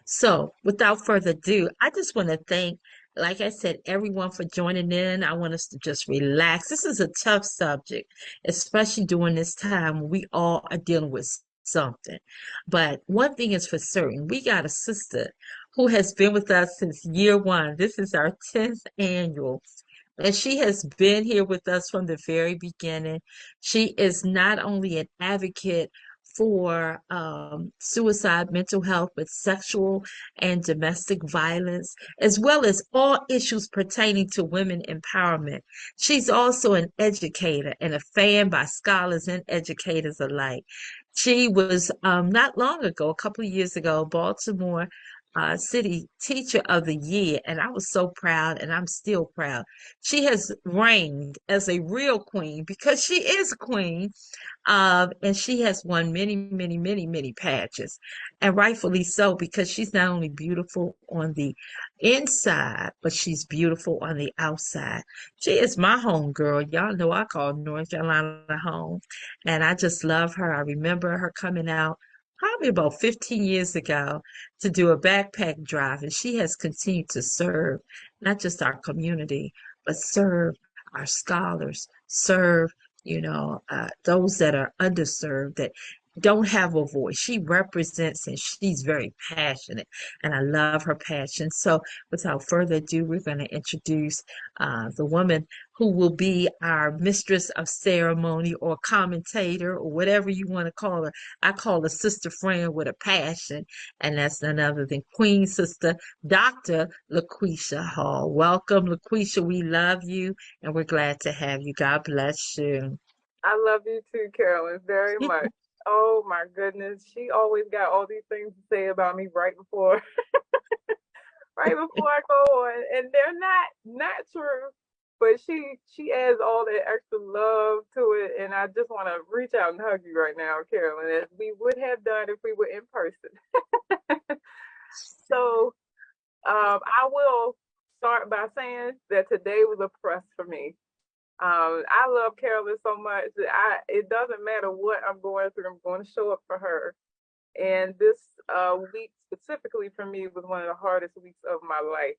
So, without further ado, I just want to thank, like I said, everyone for joining in. I want us to just relax. This is a tough subject, especially during this time when we all are dealing with something. But one thing is for certain, we got a sister who has been with us since year one. This is our 10th annual. And she has been here with us from the very beginning. She is not only an advocate for suicide, mental health, but sexual and domestic violence, as well as all issues pertaining to women empowerment. She's also an educator and a fan by scholars and educators alike. She was not long ago, a couple of years ago, Baltimore City Teacher of the Year, and I was so proud, and I'm still proud. She has reigned as a real queen because she is a queen, and she has won many, many, many, many pageants, and rightfully so because she's not only beautiful on the inside, but she's beautiful on the outside. She is my home girl. Y'all know I call North Carolina home, and I just love her. I remember her coming out probably about 15 years ago to do a backpack drive, and she has continued to serve not just our community, but serve our scholars, serve, those that are underserved, that don't have a voice. She represents and she's very passionate, and I love her passion. So, without further ado, we're going to introduce the woman who will be our mistress of ceremony or commentator or whatever you want to call her. I call her sister friend with a passion, and that's none other than Queen Sister Dr. LaQuisha Hall. Welcome, LaQuisha. We love you and we're glad to have you. God bless you. I love you too, Carolyn, very much. Oh my goodness. She always got all these things to say about me right before right before I go on. And they're not true. But she adds all that extra love to it. And I just want to reach out and hug you right now, Carolyn, as we would have done if we were in person. So I will start by saying that today was a press for me. I love Carolyn so much that it doesn't matter what I'm going through, I'm going to show up for her. And this week specifically for me was one of the hardest weeks of my life.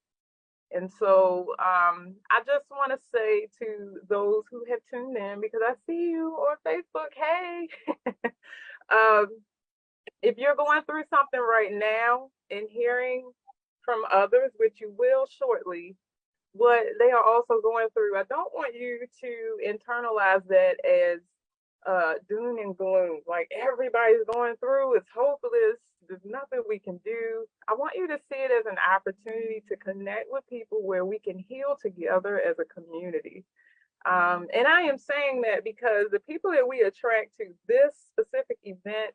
And so I just want to say to those who have tuned in, because I see you on Facebook, hey, um, if you're going through something right now and hearing from others, which you will shortly, what they are also going through, I don't want you to internalize that as doom and gloom. Like everybody's going through, it's hopeless, there's nothing we can do. I want you to see it as an opportunity to connect with people where we can heal together as a community. And I am saying that because the people that we attract to this specific event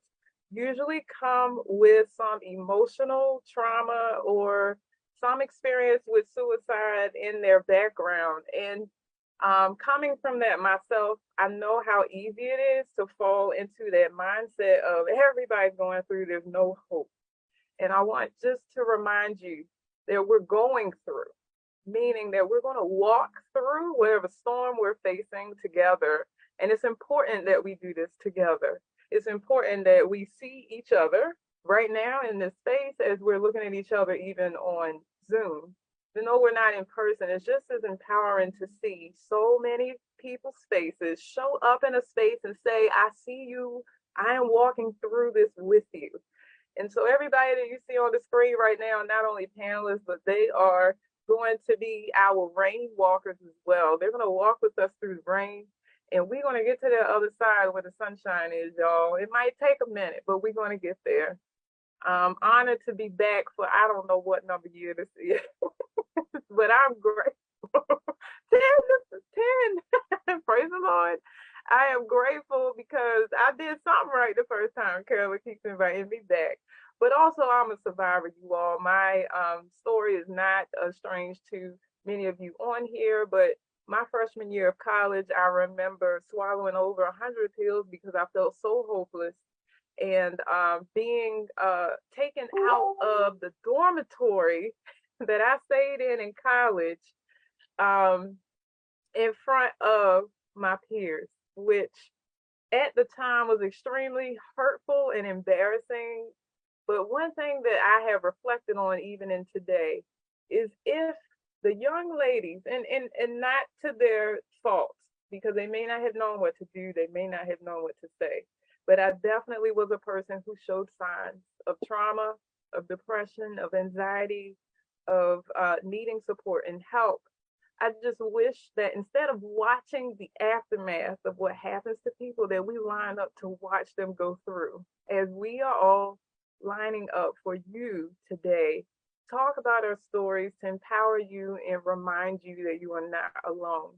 usually come with some emotional trauma or some experience with suicide in their background. And coming from that myself, I know how easy it is to fall into that mindset of everybody's going through, there's no hope. And I want just to remind you that we're going through, meaning that we're going to walk through whatever storm we're facing together. And it's important that we do this together. It's important that we see each other right now in this space as we're looking at each other, even on Zoom. Even though we're not in person, it's just as empowering to see so many people's faces show up in a space and say, I see you. I am walking through this with you. And so everybody that you see on the screen right now, not only panelists, but they are going to be our rain walkers as well. They're going to walk with us through the rain, and we're going to get to the other side where the sunshine is, y'all. It might take a minute, but we're going to get there. Honored to be back for I don't know what number year this is, but I'm grateful. 10, this is 10. Praise the Lord. I am grateful because I did something right the first time. Carolyn keeps inviting me back. But also, I'm a survivor, you all. My story is not strange to many of you on here, but my freshman year of college, I remember swallowing over 100 pills because I felt so hopeless and being taken out of the dormitory that I stayed in college um, in front of my peers, which at the time was extremely hurtful and embarrassing. But one thing that I have reflected on even in today is if the young ladies, and not to their fault, because they may not have known what to do, they may not have known what to say, but I definitely was a person who showed signs of trauma, of depression, of anxiety, of needing support and help. I just wish that instead of watching the aftermath of what happens to people, that we line up to watch them go through. As we are all lining up for you today, talk about our stories to empower you and remind you that you are not alone.